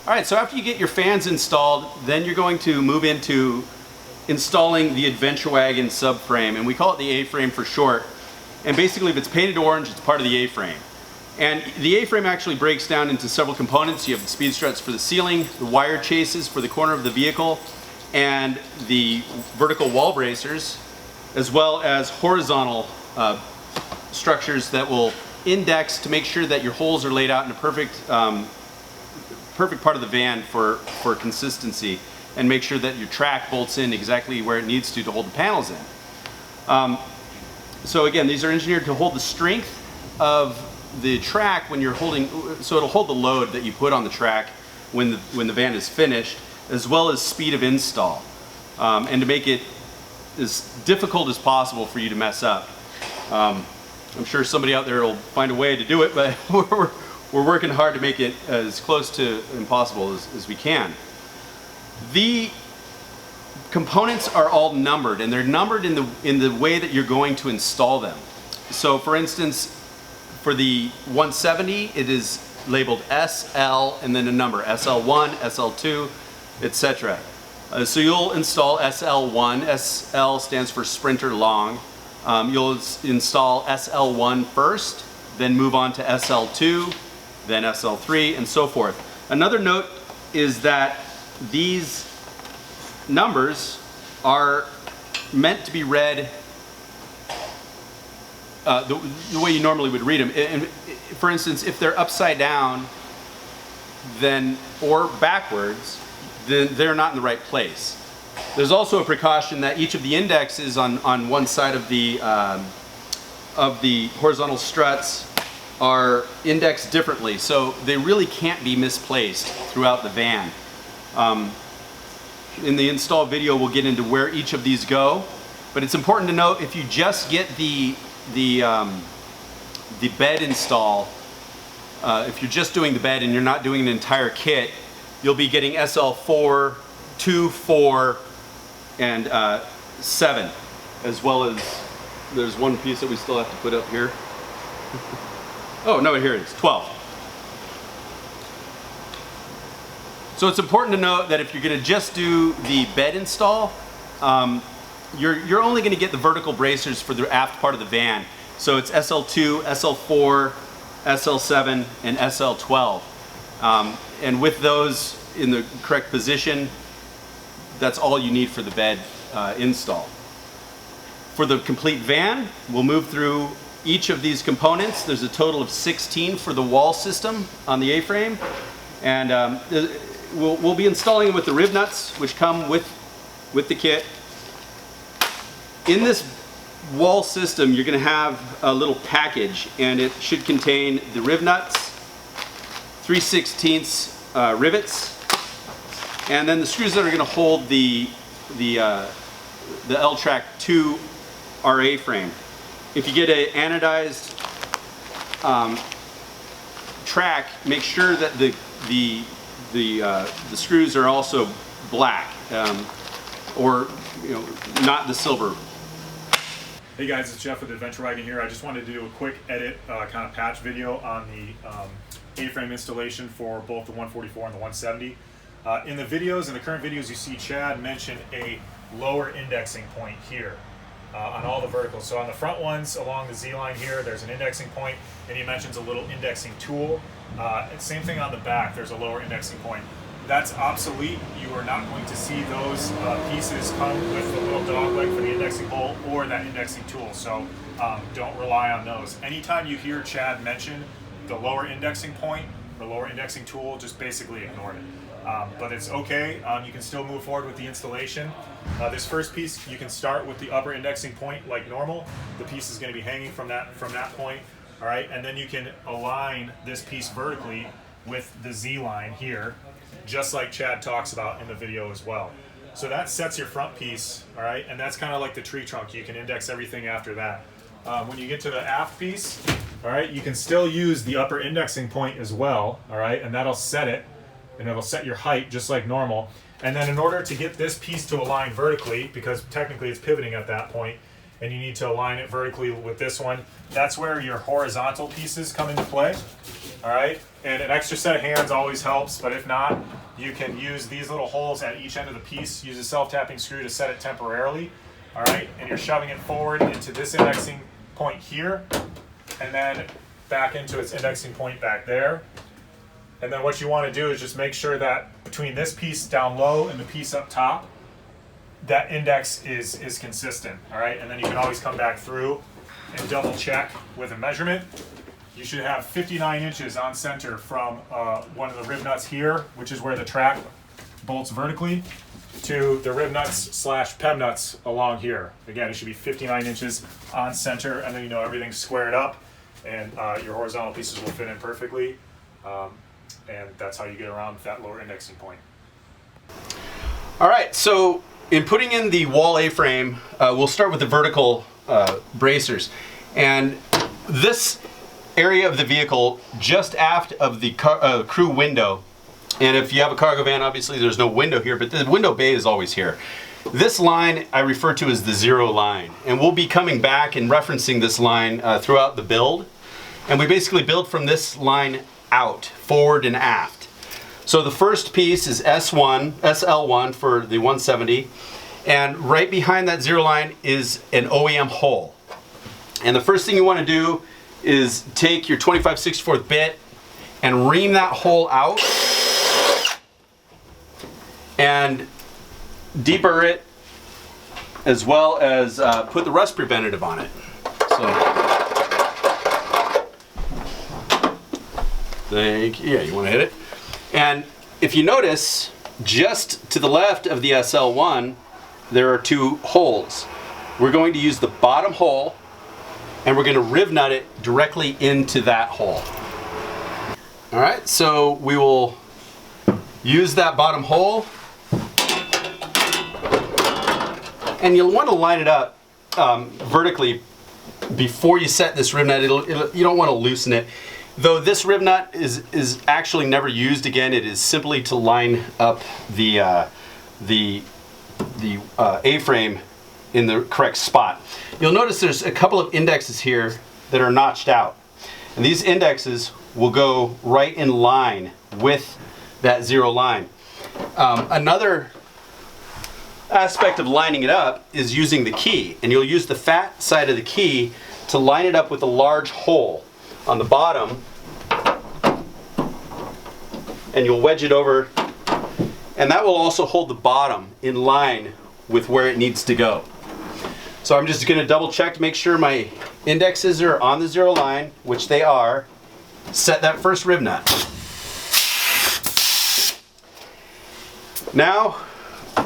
All right, so after you get your fans installed, then you're going to move into installing the Adventure Wagon subframe, and we call it the A-frame for short. And basically, if it's painted orange, it's part of the A-frame. And the A-frame actually breaks down into several components. You have the speed struts for the ceiling, the wire chases for the corner of the vehicle, and the vertical wall bracers, as well as horizontal structures that will index to make sure that your holes are laid out in a perfect part of the van for consistency, and make sure that your track bolts in exactly where it needs to hold the panels in. So again, these are engineered to hold the strength of the track when you're holding, so it'll hold the load that you put on the track when the van is finished, as well as speed of install, and to make it as difficult as possible for you to mess up. I'm sure somebody out there will find a way to do it, but we're working hard to make it as close to impossible as we can. The components are all numbered, and they're numbered in the way that you're going to install them. So for instance, for the 170, it is labeled SL and then a number, SL1, SL2, etc. So you'll install SL1. SL stands for Sprinter Long. You'll install SL1 first, then move on to SL2, then SL3, and so forth. Another note is that these numbers are meant to be read the way you normally would read them. And for instance, if they're upside down or backwards, then they're not in the right place. There's also a precaution that each of the indexes on one side of the horizontal struts are indexed differently, so they really can't be misplaced throughout the van. In the install video, we'll get into where each of these go, but it's important to note, if you just get the bed install, if you're just doing the bed and you're not doing an entire kit, you'll be getting SL4, 2, 4, and 7, as well as there's one piece that we still have to put up here. Oh no, here it is, 12. So it's important to note that if you're going to just do the bed install, you're only going to get the vertical bracers for the aft part of the van. So it's SL2, SL4, SL7, and SL12. And with those in the correct position, that's all you need for the bed install. For the complete van, we'll move through each of these components. There's a total of 16 for the wall system on the A-frame. And we'll be installing them with the rib nuts, which come with the kit. In this wall system, you're going to have a little package, and it should contain the rib nuts, 3/16 rivets, and then the screws that are going to hold the L-Track to our A-frame. If you get an anodized track, make sure that the screws are also black, or not the silver. Hey guys, it's Jeff with Adventure Wagon here. I just wanted to do a quick edit, kind of patch video on the A-frame installation for both the 144 and the 170. In the videos, in the current videos, you see Chad mention a lower indexing point here on all the verticals. So on the front ones along the Z-line here, there's an indexing point, and he mentions a little indexing tool. Same thing on the back, there's a lower indexing point. That's obsolete. You are not going to see those pieces come with the little dog leg for the indexing hole or that indexing tool, so don't rely on those. Anytime you hear Chad mention the lower indexing point or lower indexing tool, just basically ignore it. But it's okay, you can still move forward with the installation. This first piece, you can start with the upper indexing point like normal. The piece is going to be hanging from that point, all right? And then you can align this piece vertically with the Z-line here, just like Chad talks about in the video as well. So that sets your front piece, all right? And that's kind of like the tree trunk. You can index everything after that. When you get to the aft piece, all right, you can still use the upper indexing point as well, all right? And that'll set it, and it'll set your height just like normal. And then in order to get this piece to align vertically, because technically it's pivoting at that point, and you need to align it vertically with this one. That's where your horizontal pieces come into play. All right, and an extra set of hands always helps, but if not, you can use these little holes at each end of the piece. Use a self-tapping screw to set it temporarily. All right, and you're shoving it forward into this indexing point here, and then back into its indexing point back there. And then what you want to do is just make sure that between this piece down low and the piece up top, that index is consistent. All right, and then you can always come back through and double check with a measurement. You should have 59 inches on center from one of the rib nuts here, which is where the track bolts vertically, to the rib nuts / PEM nuts along here. Again, it should be 59 inches on center, and then you know everything's squared up, and your horizontal pieces will fit in perfectly. And that's how you get around that lower indexing point. All right, so in putting in the wall A-frame, we'll start with the vertical bracers. And this area of the vehicle just aft of the crew window, and if you have a cargo van, obviously there's no window here, but the window bay is always here. This line I refer to as the zero line, and we'll be coming back and referencing this line throughout the build. And we basically build from this line out, forward and aft. So the first piece is SL1 for the 170, and right behind that zero line is an OEM hole. And the first thing you want to do is take your 25/64 bit and ream that hole out and deburr it, as well as put the rust preventative on it. Yeah, you want to hit it. And if you notice, just to the left of the SL1, there are two holes. We're going to use the bottom hole, and we're going to riv nut it directly into that hole. All right, so we will use that bottom hole, and you'll want to line it up vertically before you set this riv nut. You don't want to loosen it. Though this rib nut is actually never used again, it is simply to line up the A-frame in the correct spot. You'll notice there's a couple of indexes here that are notched out, and these indexes will go right in line with that zero line. Another aspect of lining it up is using the key, and you'll use the fat side of the key to line it up with a large hole on the bottom, and you'll wedge it over, and that will also hold the bottom in line with where it needs to go. So I'm just going to double check to make sure my indexes are on the zero line, which they are. Set that first rib nut. Now,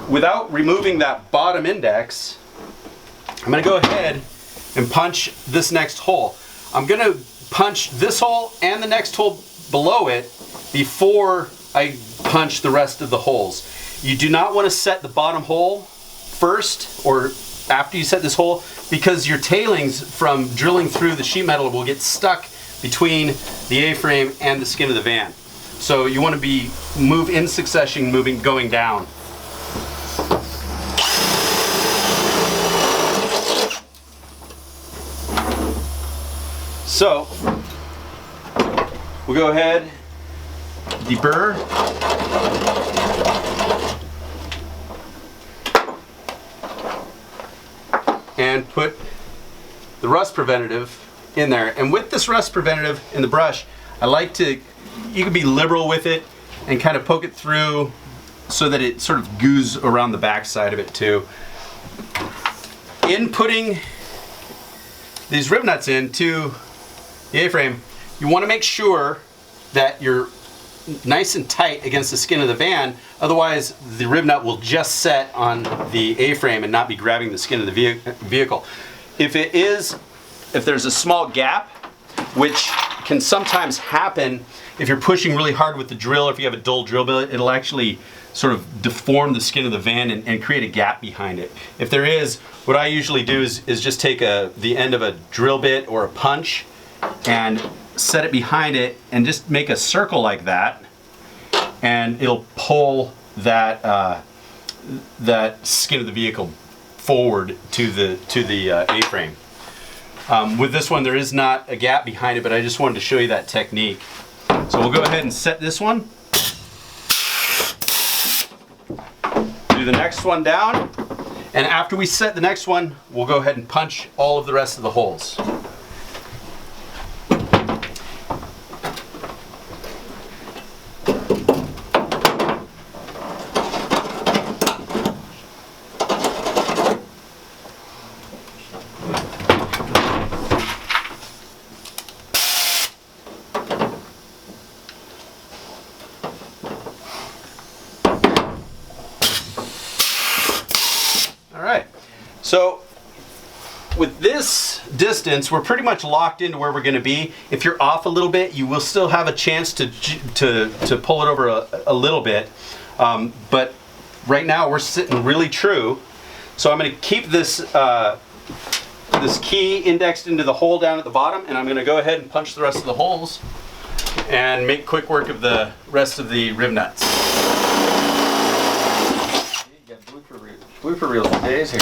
without removing that bottom index, I'm going to go ahead and punch this next hole. I'm going to punch this hole and the next hole below it before I punch the rest of the holes. You do not want to set the bottom hole first or after you set this hole, because your tailings from drilling through the sheet metal will get stuck between the A-frame and the skin of the van. So you want to move in succession, going down. So we'll go ahead, deburr, and put the rust preventative in there. And with this rust preventative in the brush, I like to, you can be liberal with it and kind of poke it through so that it sort of goos around the back side of it too. In putting these rib nuts into the A-frame, you want to make sure that you're nice and tight against the skin of the van, otherwise the rib nut will just set on the A-frame and not be grabbing the skin of the vehicle. If there's a small gap, which can sometimes happen if you're pushing really hard with the drill, or if you have a dull drill bit, it'll actually sort of deform the skin of the van and create a gap behind it. If there is, what I usually do is just take the end of a drill bit or a punch and set it behind it and just make a circle like that, and it'll pull that that skin of the vehicle forward to the A-frame. With this one, there is not a gap behind it, but I just wanted to show you that technique. So we'll go ahead and set this one. Do the next one down. And after we set the next one, we'll go ahead and punch all of the rest of the holes. All right, so with this distance, we're pretty much locked into where we're going to be. If you're off a little bit, you will still have a chance to pull it over a little bit. But right now we're sitting really true. So I'm going to keep this this key indexed into the hole down at the bottom, and I'm going to go ahead and punch the rest of the holes and make quick work of the rest of the rib nuts. Blooper reels for days here.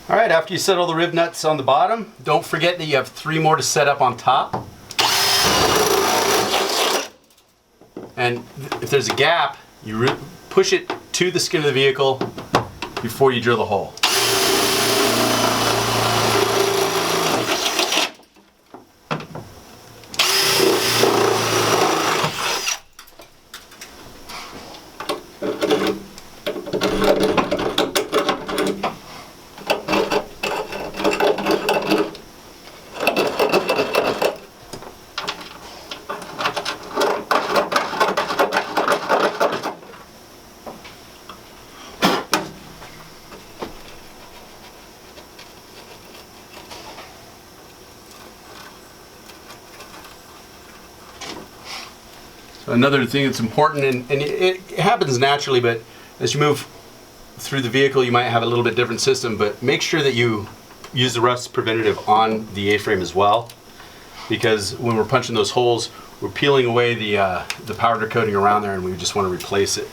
All right, after you set all the rib nuts on the bottom, don't forget that you have 3 more to set up on top. And if there's a gap, you push it to the skin of the vehicle before you drill the hole. Another thing that's important, and it happens naturally, but as you move through the vehicle, you might have a little bit different system, but make sure that you use the rust preventative on the A-frame as well, because when we're punching those holes, we're peeling away the powder coating around there, and we just want to replace it.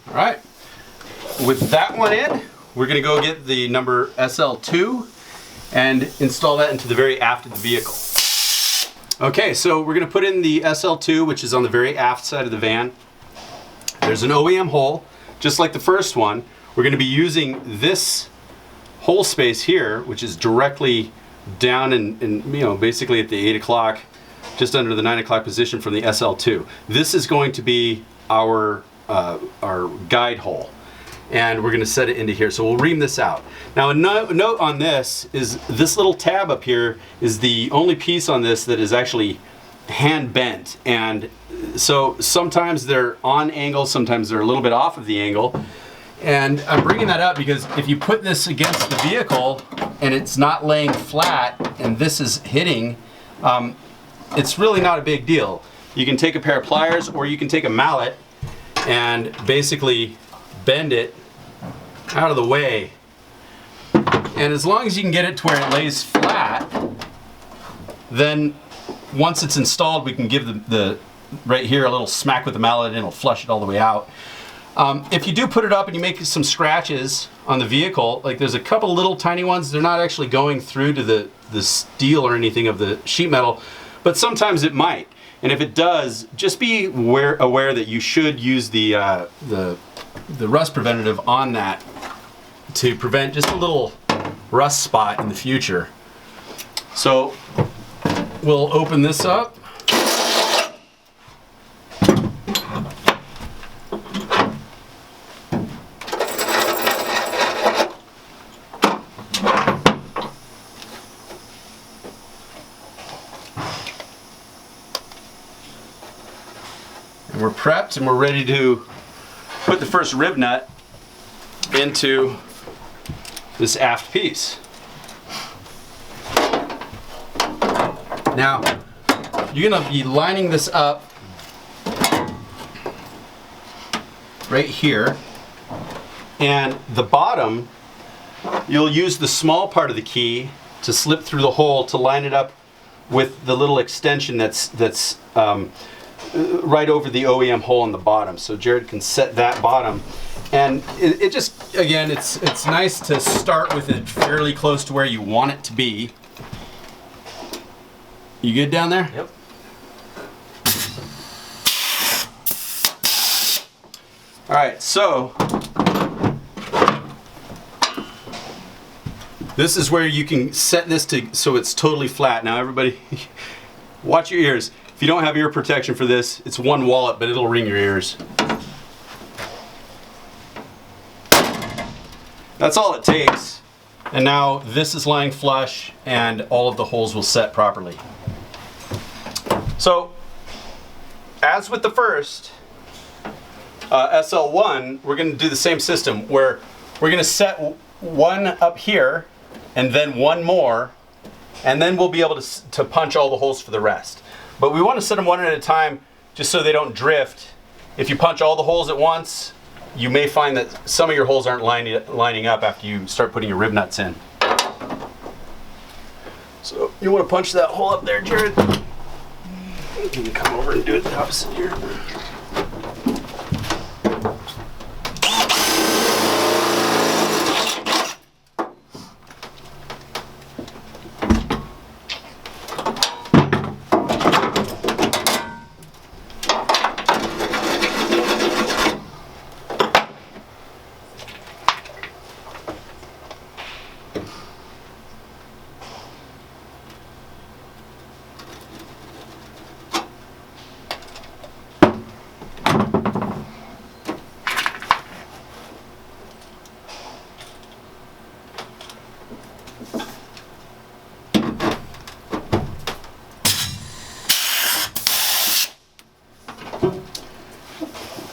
All right, with that one in, we're going to go get the number SL2 and install that into the very aft of the vehicle. Okay, so we're going to put in the SL2, which is on the very aft side of the van. There's an OEM hole, just like the first one. We're going to be using this hole space here, which is directly down and basically at the 8 o'clock, just under the 9 o'clock position from the SL2. This is going to be our guide hole, and we're going to set it into here. So we'll ream this out. Now a note on this is this little tab up here is the only piece on this that is actually hand bent, and so sometimes they're on angle, sometimes they're a little bit off of the angle. And I'm bringing that up because if you put this against the vehicle and it's not laying flat and this is hitting, it's really not a big deal. You can take a pair of pliers or you can take a mallet and basically bend it out of the way. And as long as you can get it to where it lays flat, then once it's installed, we can give the right here a little smack with the mallet and it'll flush it all the way out. If you do put it up and you make some scratches on the vehicle, like there's a couple little tiny ones, they're not actually going through to the steel or anything of the sheet metal, but sometimes it might. And if it does, just be aware that you should use the rust preventative on that to prevent just a little rust spot in the future. So we'll open this up. And we're prepped and we're ready to put the first rib nut into this aft piece. Now, you're gonna be lining this up right here, and the bottom, you'll use the small part of the key to slip through the hole to line it up with the little extension that's right over the OEM hole on the bottom. So Jared can set that bottom. And it just, again, it's nice to start with it fairly close to where you want it to be. You good down there? Yep. All right, so this is where you can set this to so it's totally flat. Now everybody, watch your ears. If you don't have ear protection for this, it's one wallet, but it'll ring your ears. That's all it takes. And now this is lying flush and all of the holes will set properly. So, as with the first SL1, we're going to do the same system where we're going to set one up here and then one more, and then we'll be able to punch all the holes for the rest. But we want to set them one at a time just so they don't drift. If you punch all the holes at once, you may find that some of your holes aren't lining up after you start putting your rib nuts in. So you want to punch that hole up there, Jared? You can come over and do it the opposite here.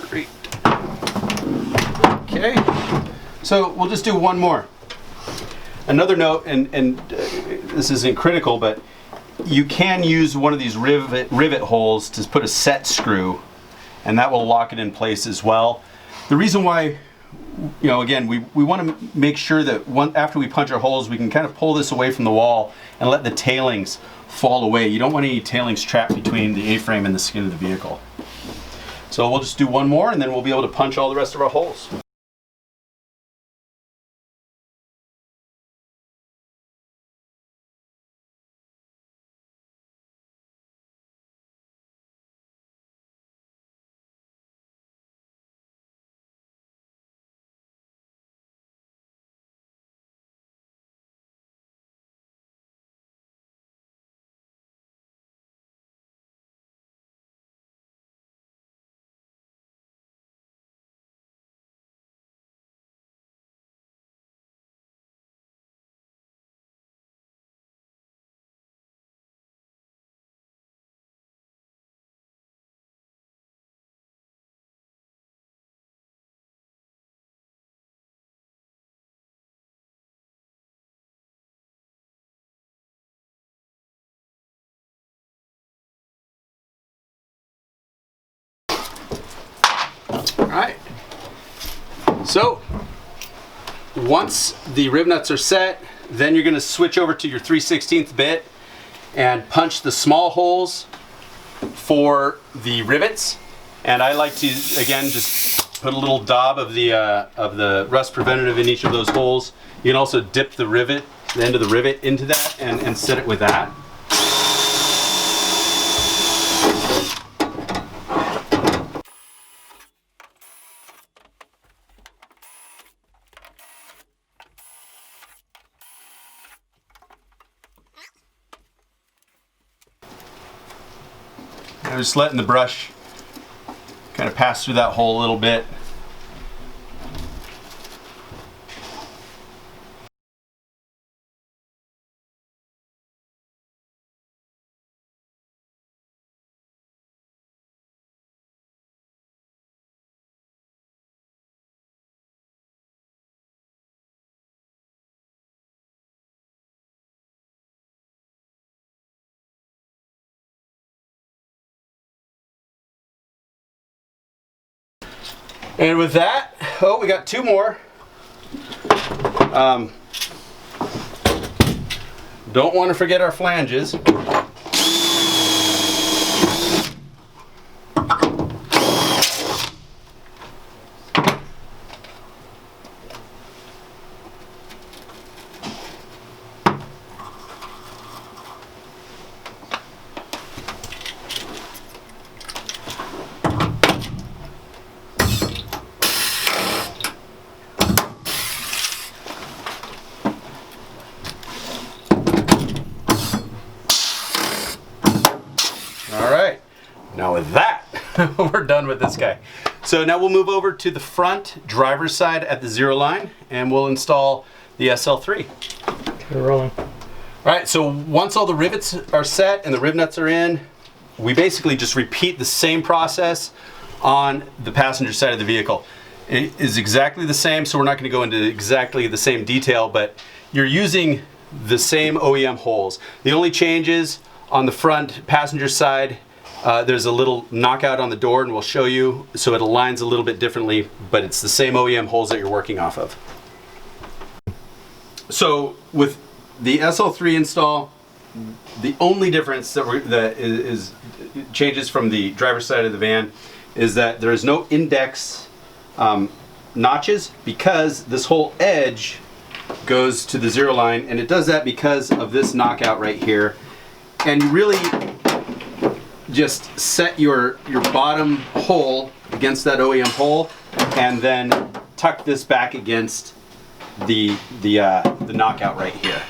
Great. Okay, so we'll just do one more. Another note, and this isn't critical, but you can use one of these rivet holes to put a set screw, and that will lock it in place as well. The reason why, you know, again, we want to make sure that after we punch our holes, we can kind of pull this away from the wall and let the tailings fall away. You don't want any tailings trapped between the A-frame and the skin of the vehicle. So we'll just do one more and then we'll be able to punch all the rest of our holes. Alright, so once the rib nuts are set, then you're going to switch over to your 3/16 bit and punch the small holes for the rivets. And I like to, again, just Put a little daub of the rust preventative in each of those holes. You can also dip the rivet, the end of the rivet, into that and set it with that. I'm just letting the brush kind of pass through that hole a little bit. And with that, oh, we got two more. Don't want to forget our flanges. Now with that, we're done with this guy. So now we'll move over to the front driver's side at the zero line and we'll install the SL3. We're rolling. All right, so once all the rivets are set and the rib nuts are in, we basically just repeat the same process on the passenger side of the vehicle. It is exactly the same, so we're not going to go into exactly the same detail, but you're using the same OEM holes. The only changes on the front passenger side, there's a little knockout on the door, and we'll show you, so it aligns a little bit differently, but it's the same OEM holes that you're working off of. So with the SL3 install, the only difference that changes from the driver's side of the van is that there is no index notches, because this whole edge goes to the zero line, and it does that because of this knockout right here. And you really just set your bottom hole against that OEM hole, and then tuck this back against the knockout right here.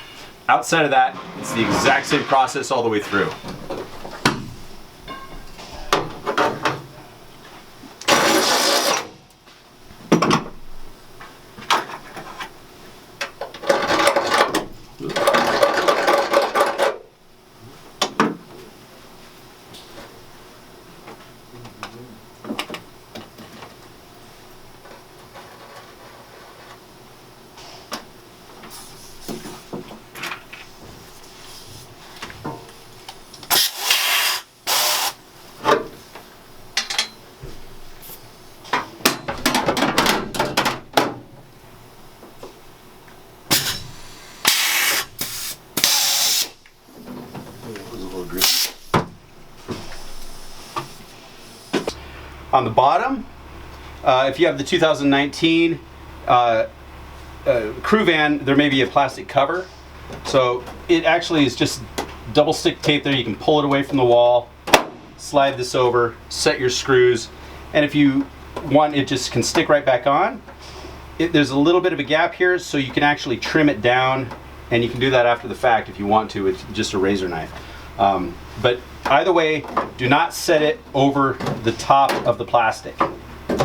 Outside of that, it's the exact same process all the way through. On the bottom, if you have the 2019 crew van, there may be a plastic cover. So it actually is just double stick tape there. You can pull it away from the wall, slide this over, set your screws, and if you want, it just can stick right back on. There's a little bit of a gap here, so you can actually trim it down, and you can do that after the fact if you want to with just a razor knife. But either way, do not set it over the top of the plastic.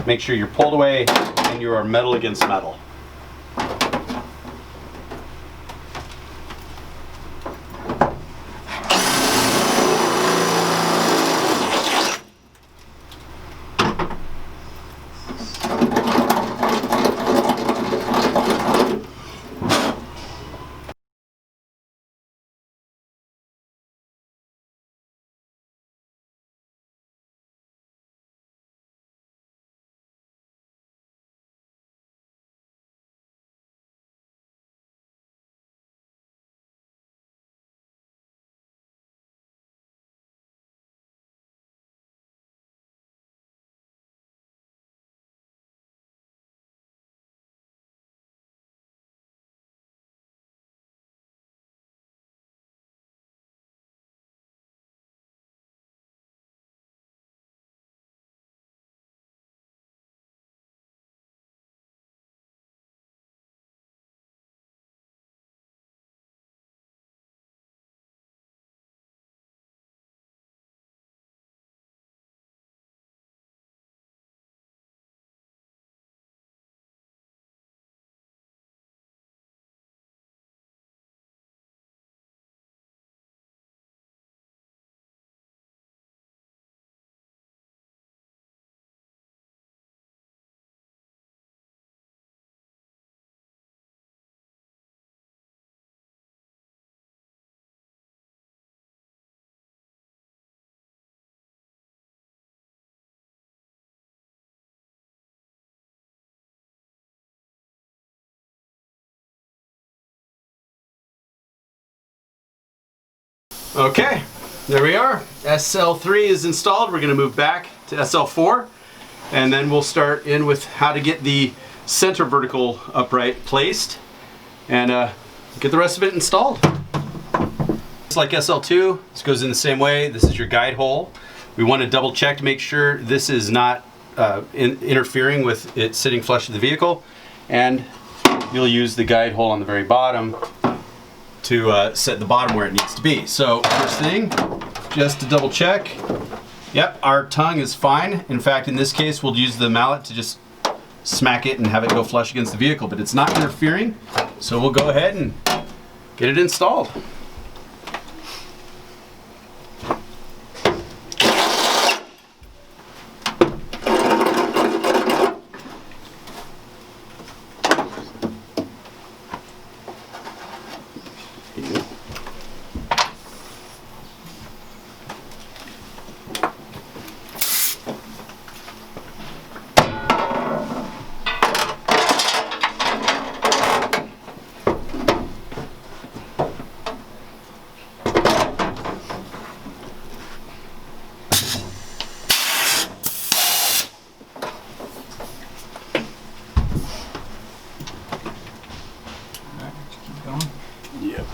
Make sure you're pulled away and you are metal against metal. Okay, there we are. SL3 is installed. We're going to move back to SL4, and then we'll start in with how to get the center vertical upright placed and get the rest of it installed. Just like SL2, this goes in the same way. This is your guide hole. We want to double check to make sure this is not interfering with it sitting flush to the vehicle, and you'll use the guide hole on the very bottom to set the bottom where it needs to be. So first thing, just to double check, yep, our tongue is fine. In fact, in this case, we'll use the mallet to just smack it and have it go flush against the vehicle, but it's not interfering, so we'll go ahead and get it installed. Yep.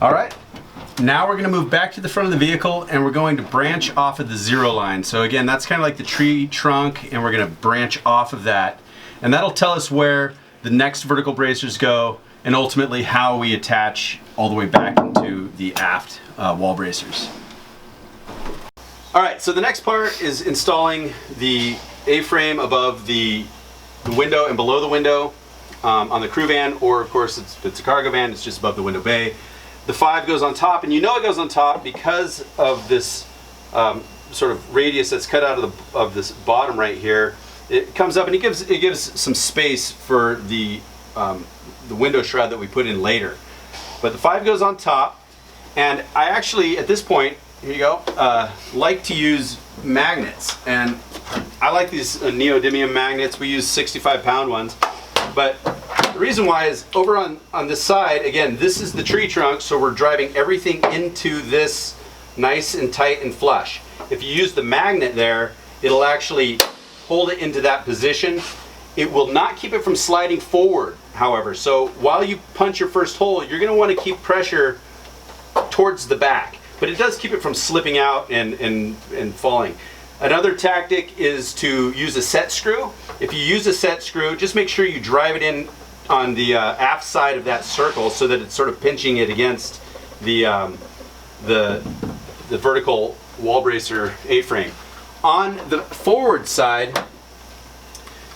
All right, now we're going to move back to the front of the vehicle and we're going to branch off of the zero line. So again, that's kind of like the tree trunk, and we're going to branch off of that. And that'll tell us where the next vertical bracers go and ultimately how we attach all the way back into the aft wall bracers. All right, so the next part is installing the A-frame above the window and below the window on the crew van, or of course if it's a cargo van, it's just above the window bay. The 5 goes on top, and you know it goes on top because of this sort of radius that's cut out of this bottom right here. It comes up and it gives some space for the window shroud that we put in later. But the 5 goes on top, and I actually at this point, here you go, like to use magnets, and I like these neodymium magnets. We use 65-pound ones, but the reason why is over on this side, again, this is the tree trunk, so we're driving everything into this nice and tight and flush. If you use the magnet there, it'll actually hold it into that position. It will not keep it from sliding forward, however. So while you punch your first hole, you're going to want to keep pressure towards the back, but it does keep it from slipping out and falling. Another tactic is to use a set screw. If you use a set screw, just make sure you drive it in on the aft side of that circle so that it's sort of pinching it against the vertical wall bracer A-frame. On the forward side,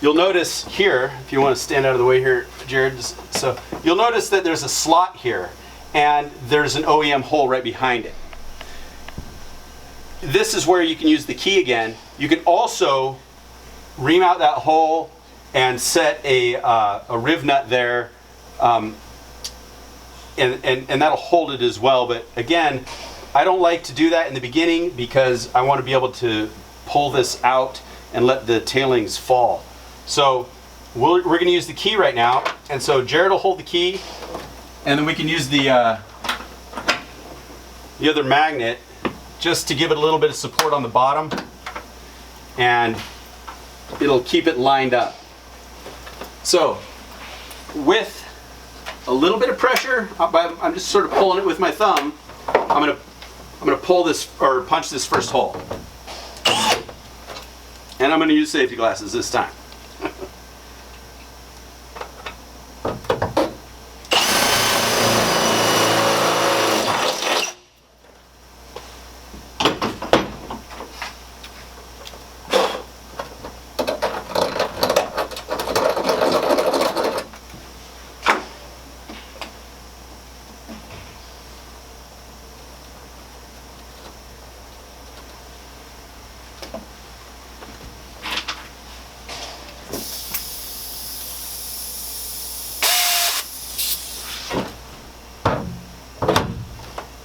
you'll notice here, if you want to stand out of the way here, Jared, so you'll notice that there's a slot here and there's an OEM hole right behind it. This is where you can use the key again. You can also ream out that hole and set a riv nut there, and that'll hold it as well. But again, I don't like to do that in the beginning because I want to be able to pull this out and let the tailings fall. So we're going to use the key right now, and so Jared will hold the key, and then we can use the other magnet just to give it a little bit of support on the bottom, and it'll keep it lined up. So with a little bit of pressure, I'm just sort of pulling it with my thumb, I'm gonna pull this, or punch this first hole. And I'm gonna use safety glasses this time.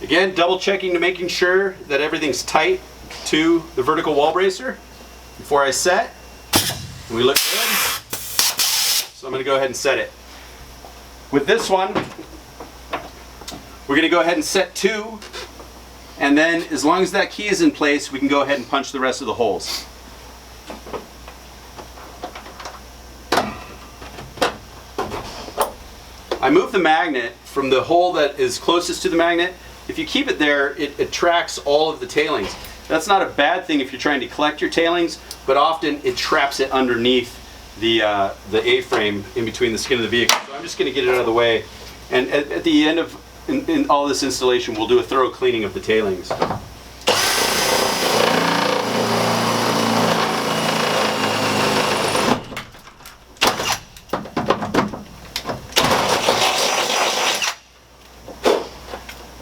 Again, double checking to making sure that everything's tight to the vertical wall bracer before I set. We look good. So I'm going to go ahead and set it. With this one, we're going to go ahead and set 2, and then as long as that key is in place, we can go ahead and punch the rest of the holes. I move the magnet from the hole that is closest to the magnet. If you keep it there, it attracts all of the tailings. That's not a bad thing if you're trying to collect your tailings, but often it traps it underneath the A-frame in between the skin of the vehicle. So I'm just going to get it out of the way. And at the end of in all this installation, we'll do a thorough cleaning of the tailings.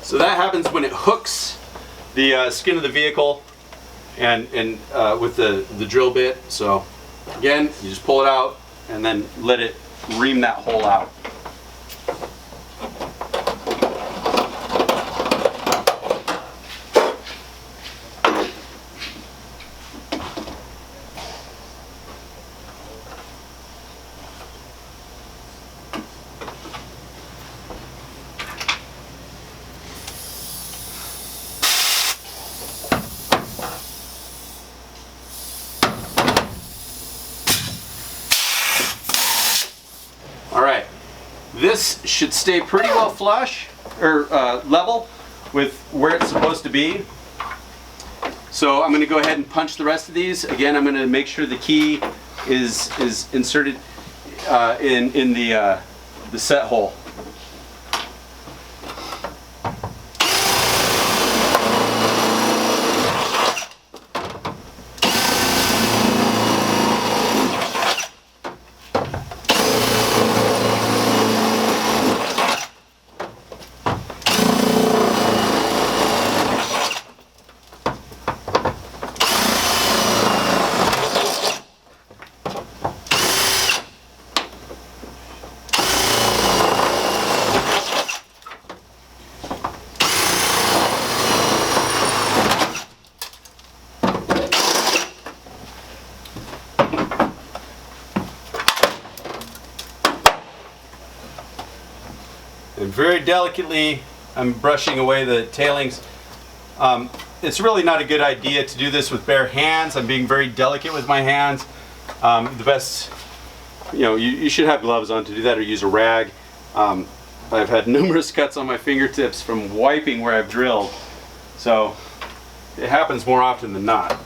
So that happens when it hooks the skin of the vehicle and with the drill bit. So again, you just pull it out and then let it ream that hole out. Alright, this should stay pretty well flush, or level with where it's supposed to be. So I'm going to go ahead and punch the rest of these. Again, I'm going to make sure the key is inserted in the set hole. And very delicately, I'm brushing away the tailings. It's really not a good idea to do this with bare hands. I'm being very delicate with my hands. The best, you should have gloves on to do that, or use a rag. I've had numerous cuts on my fingertips from wiping where I've drilled. So it happens more often than not.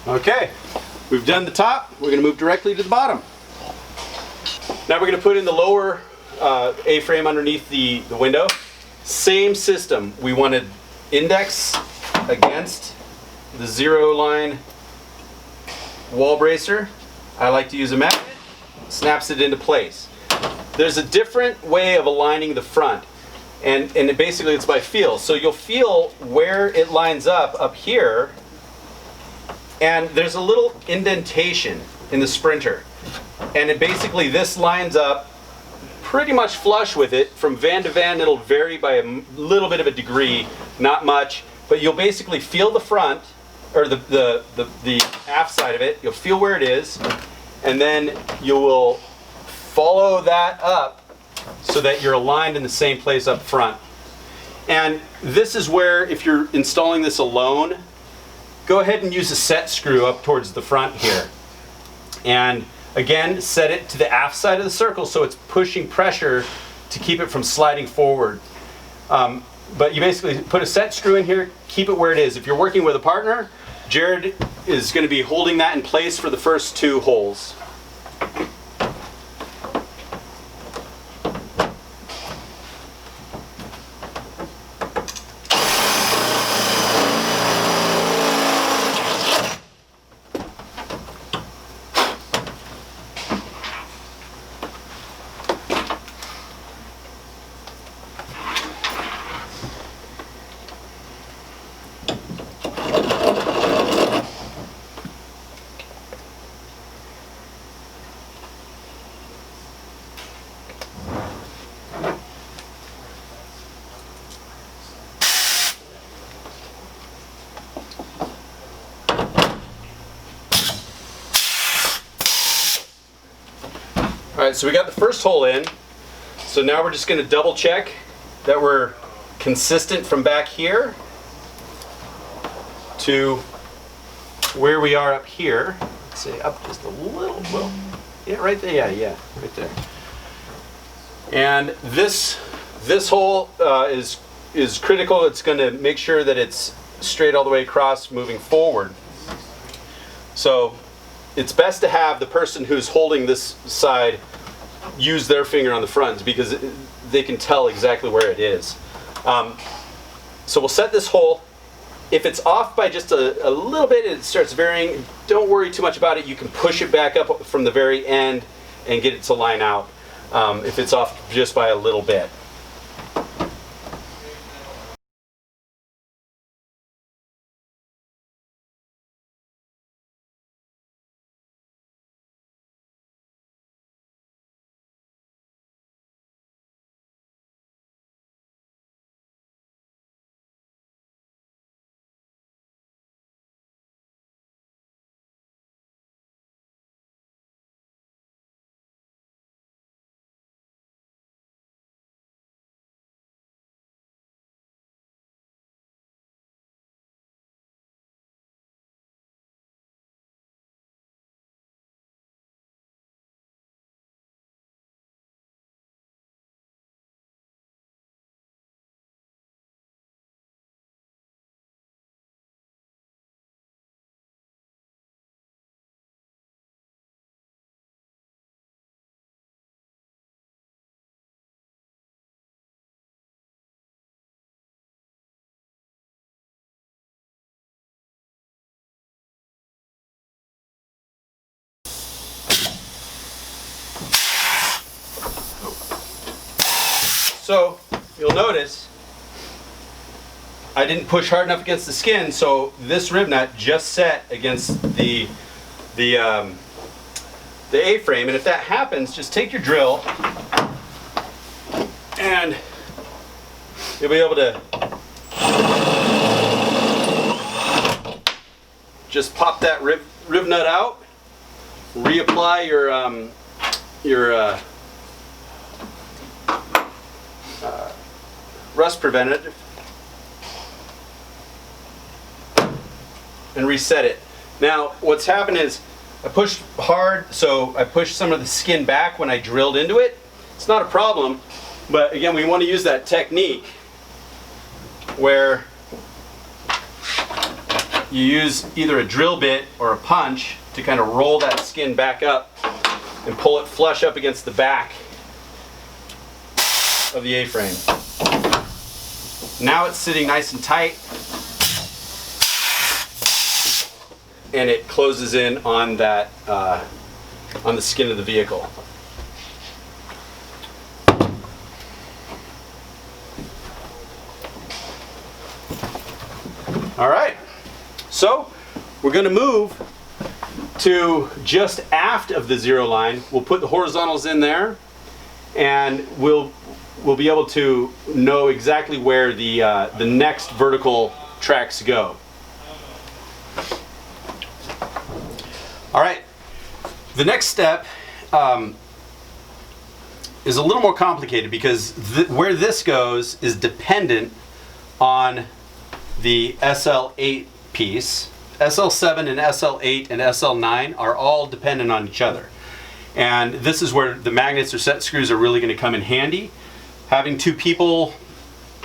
Okay, we've done the top. We're going to move directly to the bottom. Now we're going to put in the lower A-frame underneath the window. Same system. We want to index against the 0 line wall bracer. I like to use a magnet. Snaps it into place. There's a different way of aligning the front, and basically it's by feel. So you'll feel where it lines up here, and there's a little indentation in the Sprinter. And basically this lines up pretty much flush with it. From van to van it'll vary by a little bit of a degree, not much, but you'll basically feel the front, or the aft side of it. You'll feel where it is, and then you will follow that up so that you're aligned in the same place up front. And this is where, if you're installing this alone, go ahead and use a set screw up towards the front here. And again, set it to the aft side of the circle so it's pushing pressure to keep it from sliding forward. But you basically put a set screw in here, keep it where it is. If you're working with a partner, Jared is going to be holding that in place for the first 2 holes. Alright, so we got the first hole in. So now we're just going to double check that we're consistent from back here to where we are up here. Let's say up just a little, yeah, right there, yeah, right there. And this hole is critical. It's going to make sure that it's straight all the way across moving forward. So it's best to have the person who's holding this side use their finger on the front, because they can tell exactly where it is. So we'll set this hole. If it's off by just a little bit, it starts varying, don't worry too much about it. You can push it back up from the very end and get it to line out if it's off just by a little bit. So you'll notice I didn't push hard enough against the skin, so this rib nut just set against the A-frame. And if that happens, just take your drill and you'll be able to just pop that rib nut out, reapply your rust preventative, and reset it. Now what's happened is I pushed hard, so I pushed some of the skin back when I drilled into it. It's not a problem, but again, we want to use that technique where you use either a drill bit or a punch to kind of roll that skin back up and pull it flush up against the back of the A-frame. Now it's sitting nice and tight, and it closes in on that on the skin of the vehicle. All right, so we're going to move to just aft of the zero line. We'll put the horizontals in there, and we'll be able to know exactly where the next vertical tracks go. All right, the next step is a little more complicated because where this goes is dependent on the SL8 piece. SL7 and SL8 and SL9 are all dependent on each other. And this is where the magnets or set screws are really going to come in handy. Having two people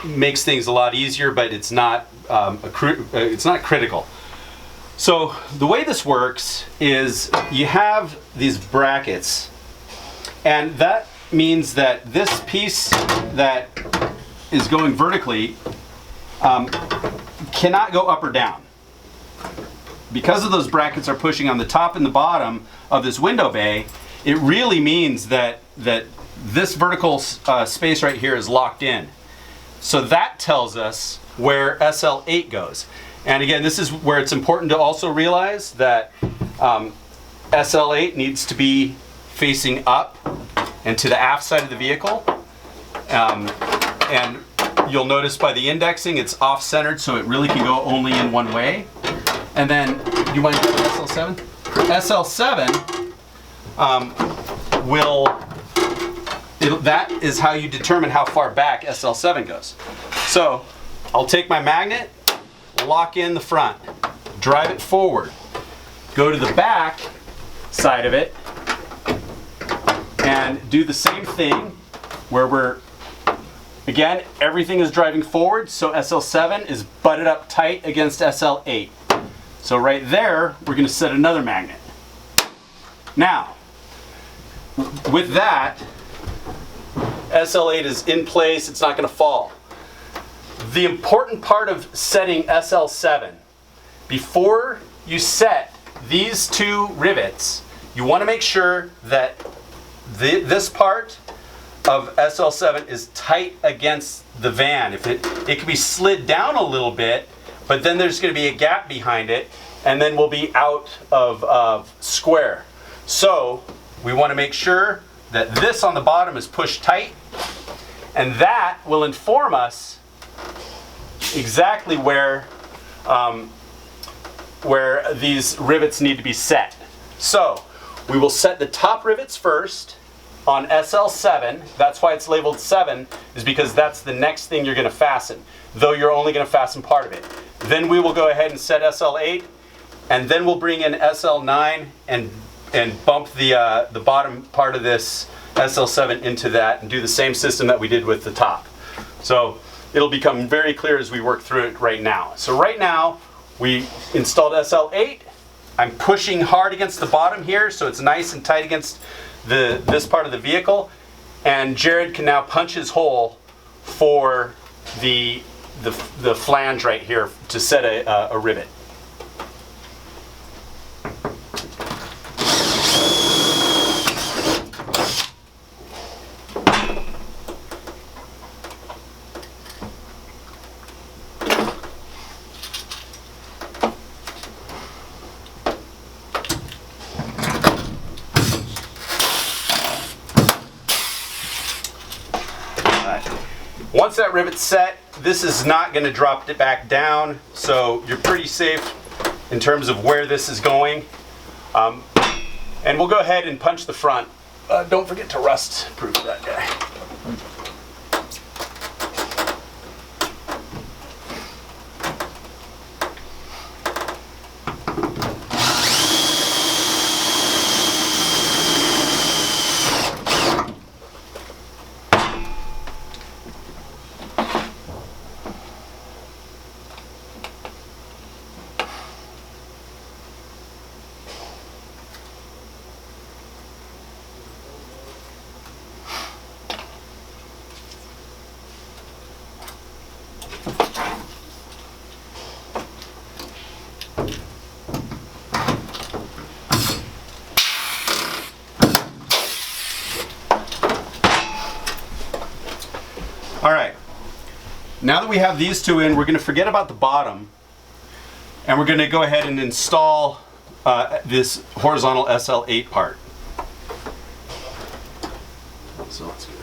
makes things a lot easier, but it's not critical. So the way this works is you have these brackets, and that means that this piece that is going vertically cannot go up or down. Because of those brackets are pushing on the top and the bottom of this window bay, it really means that this vertical space right here is locked in. So that tells us where SL8 goes. And again, this is where it's important to also realize that SL8 needs to be facing up and to the aft side of the vehicle. And you'll notice by the indexing, it's off-centered, so it really can go only in one way. And then, you want to go to SL7? SL7 that is how you determine how far back SL7 goes. So, I'll take my magnet, lock in the front, drive it forward, go to the back side of it, and do the same thing where again, everything is driving forward, so SL7 is butted up tight against SL8. So right there, we're going to set another magnet. Now, with that, SL8 is in place, it's not going to fall. The important part of setting SL7, before you set these two rivets, you want to make sure that this part of SL7 is tight against the van. If it can be slid down a little bit, but then there's going to be a gap behind it, and then we'll be out of square. So we want to make sure that this on the bottom is pushed tight, and that will inform us exactly where these rivets need to be set. So we will set the top rivets first on SL7. That's why it's labeled 7, is because that's the next thing you're going to fasten, though you're only going to fasten part of it. Then we will go ahead and set SL8, and then we'll bring in SL9 and bump the bottom part of this SL7 into that and do the same system that we did with the top. So it'll become very clear as we work through it right now. So right now we installed SL8. I'm pushing hard against the bottom here so it's nice and tight against this part of the vehicle, and Jared can now punch his hole for the flange right here to set a rivet. Once that rivet's set, this is not going to drop it back down, so you're pretty safe in terms of where this is going. And we'll go ahead and punch the front. Don't forget to rust proof that guy. Now that we have these two in, we're going to forget about the bottom, and we're going to go ahead and install this horizontal SL8 part. So let's go ahead.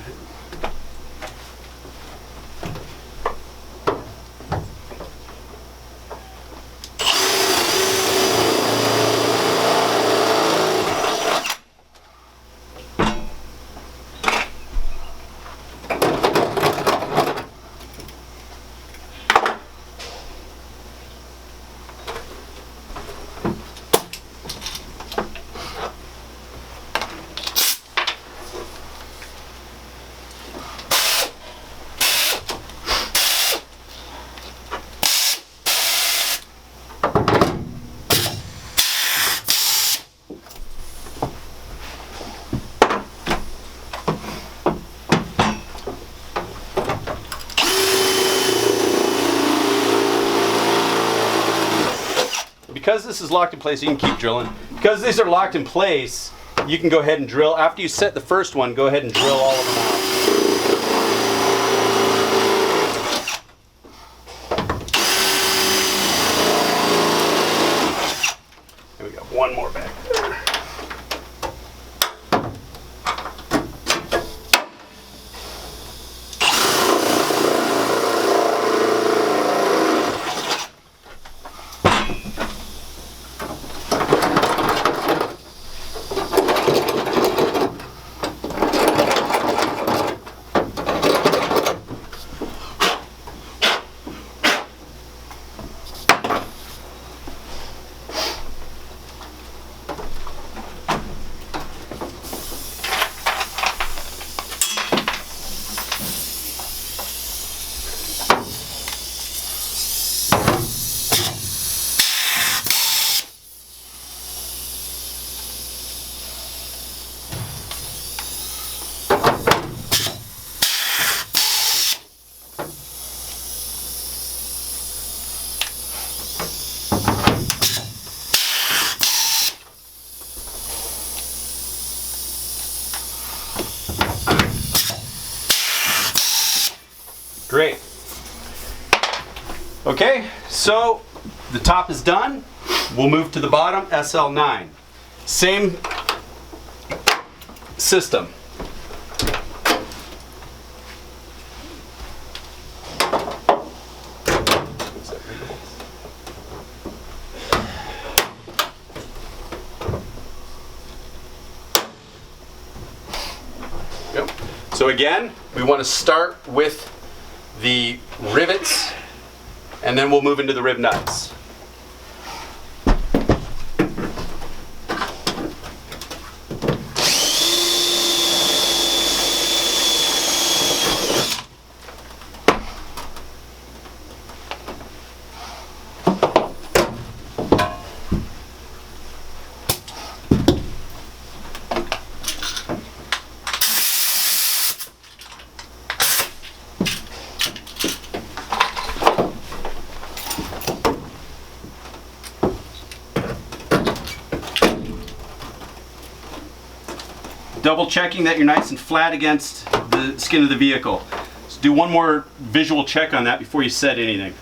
Because this is locked in place, you can keep drilling. Because these are locked in place, you can go ahead and drill. After you set the first one, go ahead and drill all of them out. And we got one more back there. Great. Okay, so the top is done. We'll move to the bottom, SL9. Same system. Yep. So again, we want to start with the rivets, and then we'll move into the rib nuts. Double checking that you're nice and flat against the skin of the vehicle. So do one more visual check on that before you set anything.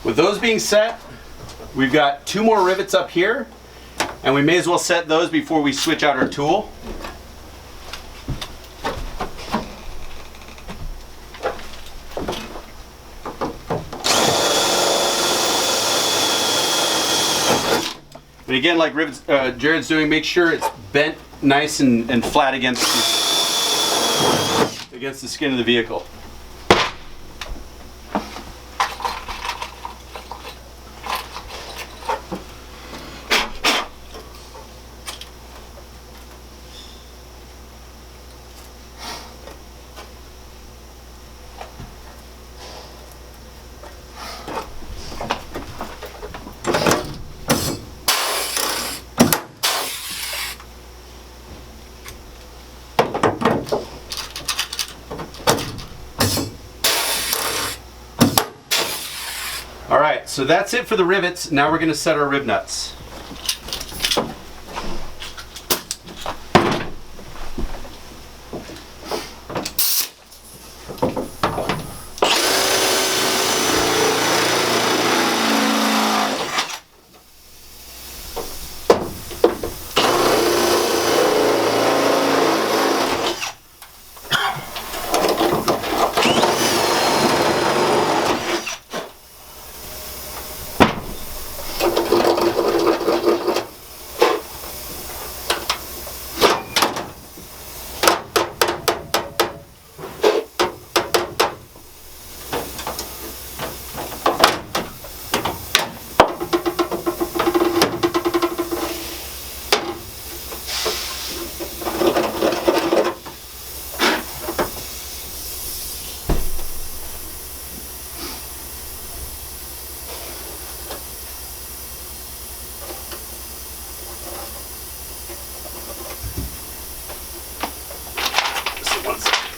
With those being set, we've got two more rivets up here, and we may as well set those before we switch out our tool. And again, like Jared's doing, make sure it's bent nice and flat against the skin of the vehicle. so that's it for the rivets. Now we're going to set our rib nuts.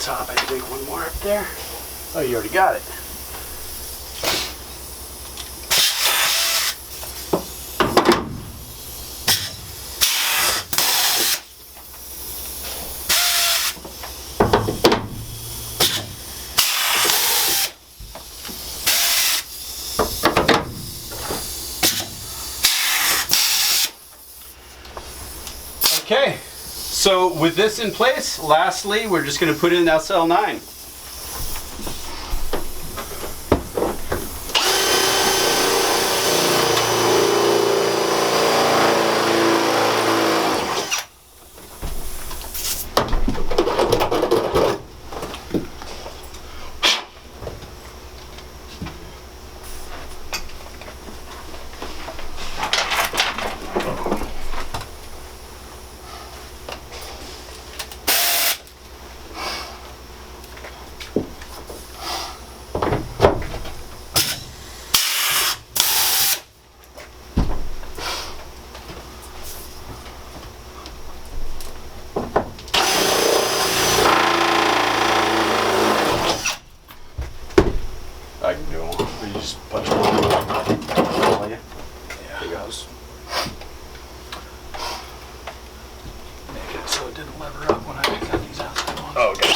Top, I think one more up there. Oh, you already got it. Okay. So with this in place, lastly, we're just going to put in SL9. I can do one. You just punch it on. Yeah. There goes. Make it so it didn't lever up when I got these outside ones. Oh, okay.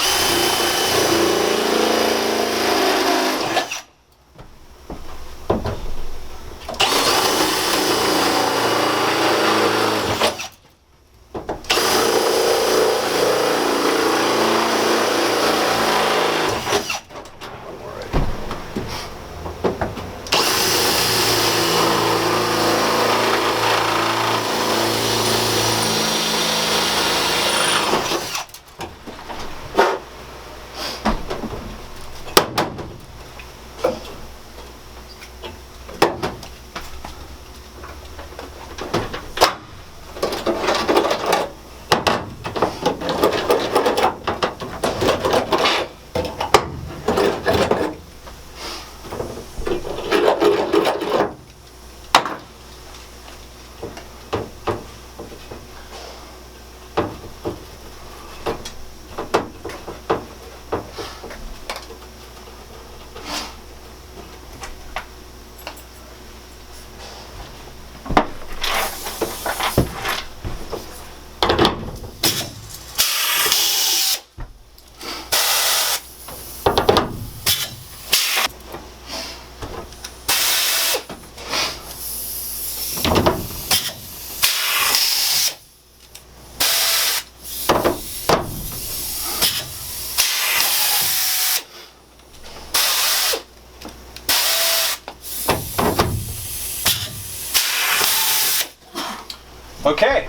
Okay,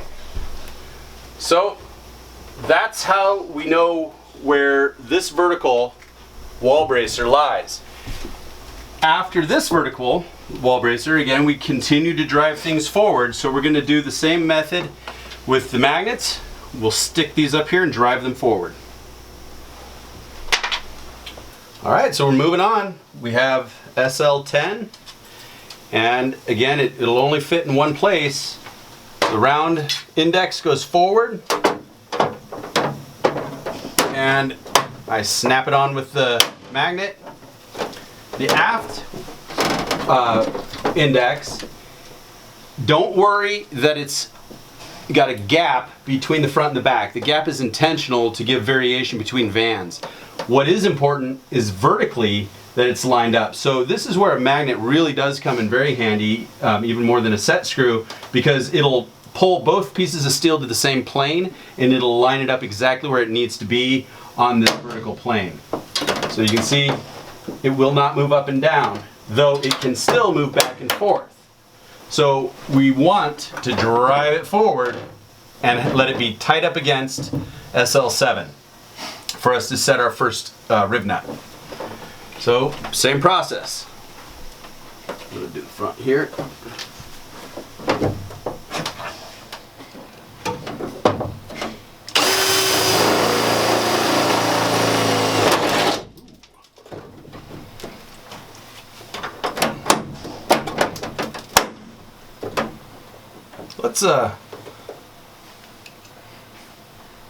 so that's how we know where this vertical wall bracer lies. After this vertical wall bracer, again, we continue to drive things forward, so we're going to do the same method with the magnets. We'll stick these up here and drive them forward. All right, so we're moving on. We have SL10, and again, it'll only fit in one place. The round index goes forward, and I snap it on with the magnet. The aft index. Don't worry that it's got a gap between the front and the back. The gap is intentional to give variation between vans. What is important is vertically that it's lined up. So this is where a magnet really does come in very handy, even more than a set screw, because it'll pull both pieces of steel to the same plane and it'll line it up exactly where it needs to be on this vertical plane. So you can see it will not move up and down, though it can still move back and forth. So we want to drive it forward and let it be tight up against SL7 for us to set our first rib nut. So same process. I'm going to do the front here. Let's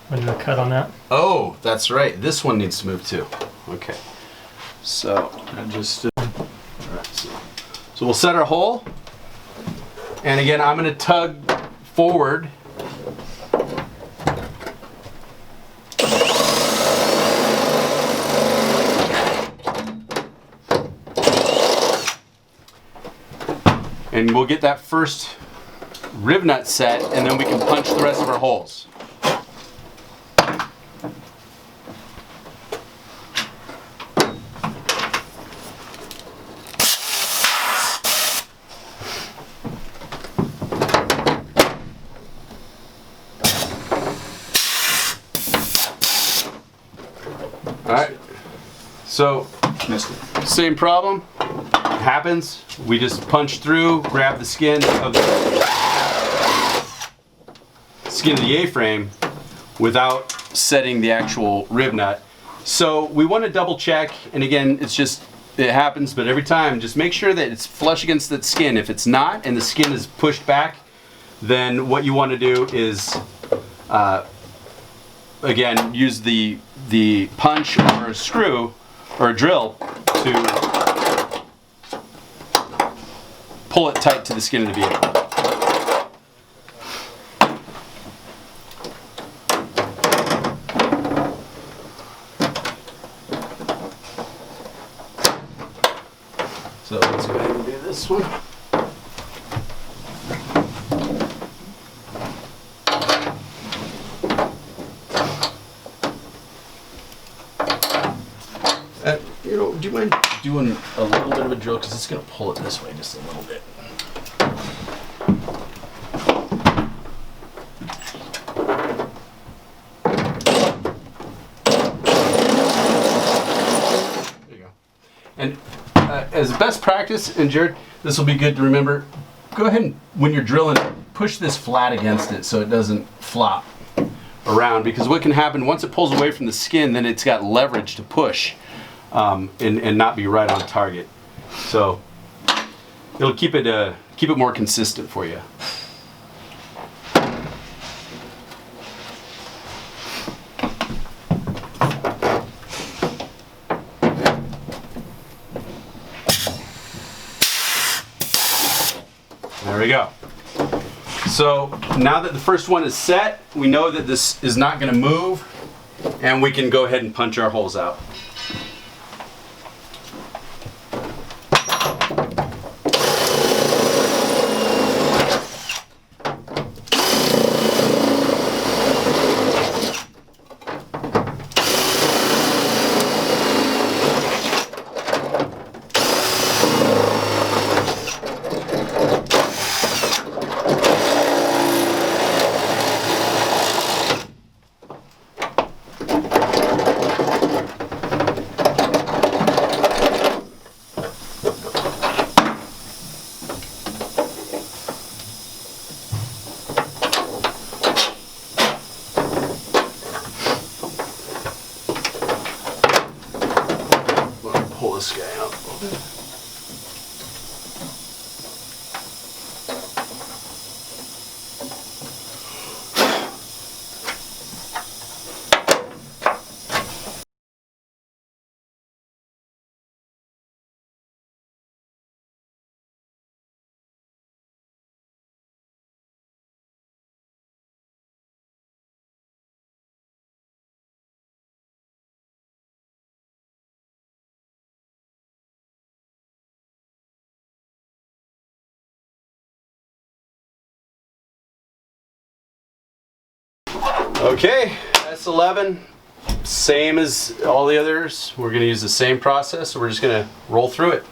Want to do a cut on that? oh, that's right. This one needs to move too. Okay. So I just alright, so we'll set our hole. And again, I'm going to tug forward. And we'll get that first rib nut set, and then we can punch the rest of our holes. All right, so same problem happens. We just punch through, grab the skin of the A-frame without setting the actual rib nut. So we want to double check, and again, it happens, but every time, just make sure that it's flush against that skin. If it's not, and the skin is pushed back, then what you want to do is, again, use the punch or a screw or a drill to pull it tight to the skin of the vehicle. So let's go ahead and do this one. You know, do you mind doing a little bit of a drill, because it's going to pull it this way just a little bit. There you go. And as best practice, and Jared, this will be good to remember, go ahead and, when you're drilling, push this flat against it so it doesn't flop around, because what can happen, once it pulls away from the skin, then it's got leverage to push. And not be right on target. So it'll keep it more consistent for you. There we go. So now that the first one is set, we know that this is not going to move, and we can go ahead and punch our holes out. Okay, S11, same as all the others. We're going to use the same process, so we're just going to roll through it.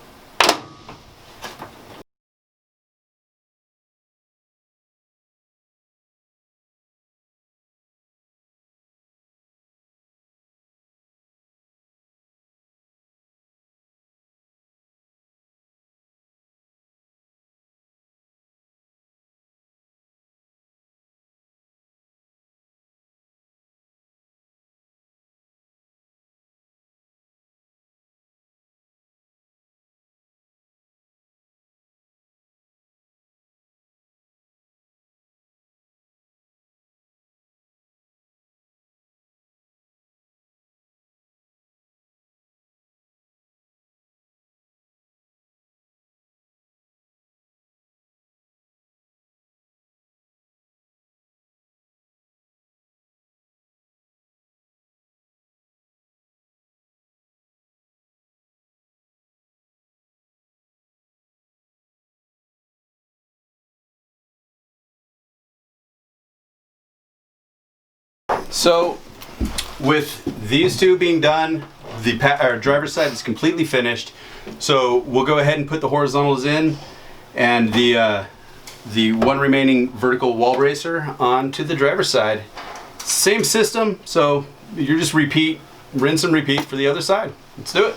So with these two being done, the driver's side is completely finished. So we'll go ahead and put the horizontals in and the one remaining vertical wall racer onto the driver's side. Same system, so you just rinse and repeat for the other side. Let's do it.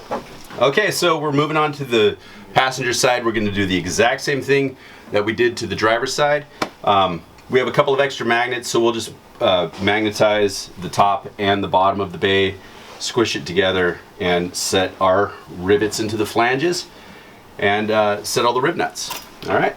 Okay, so we're moving on to the passenger side. We're going to do the exact same thing that we did to the driver's side. We have a couple of extra magnets, so we'll just magnetize the top and the bottom of the bay, squish it together, and set our rivets into the flanges, and set all the rib nuts. All right.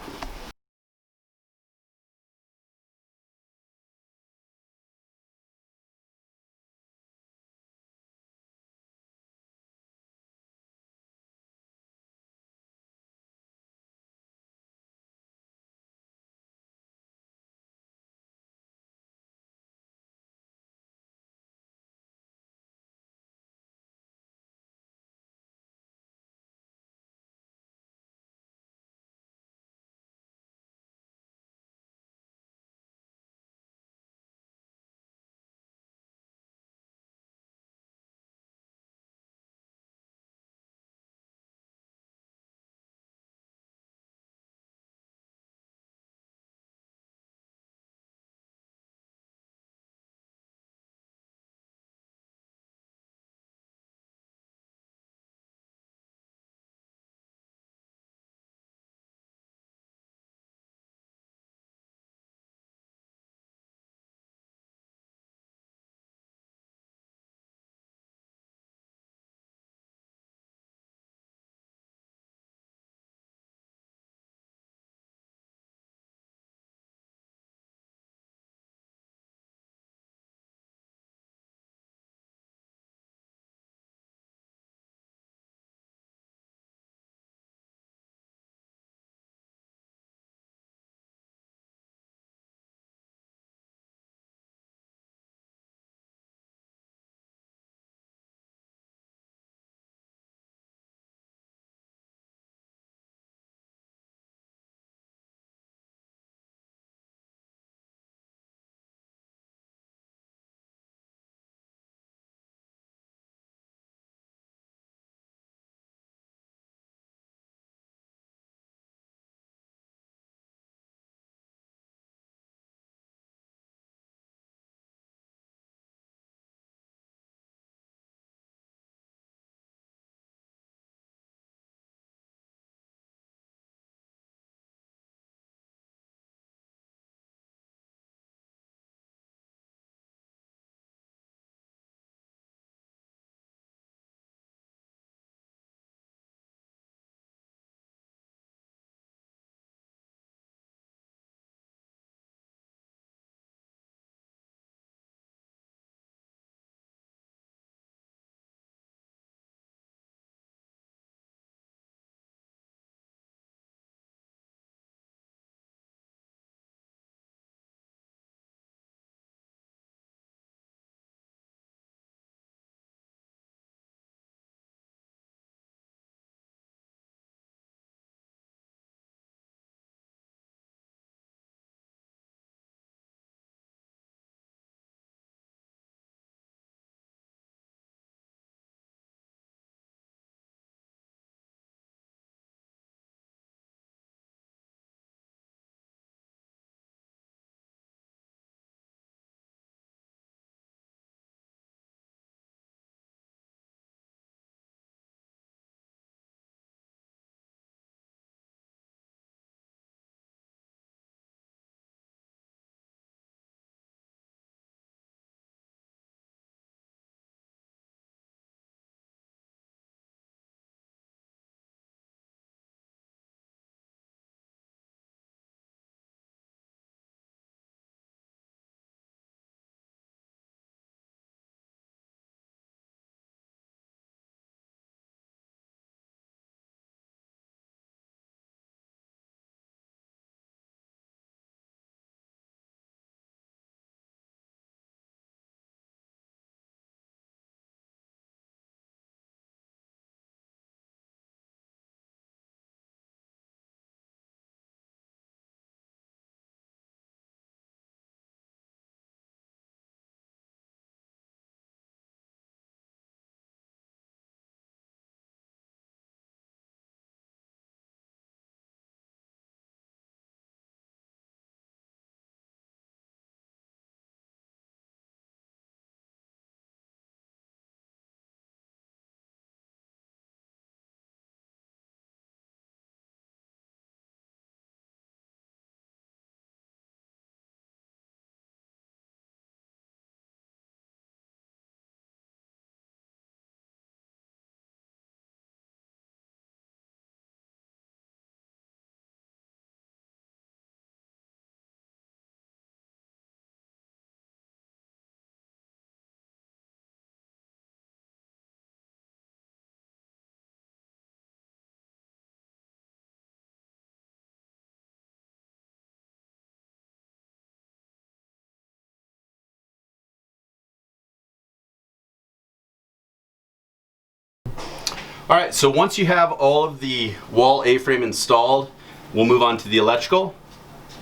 All right, so once you have all of the wall A-frame installed, we'll move on to the electrical,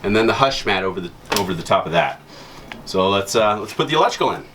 and then the hush mat over the top of that. So let's put the electrical in.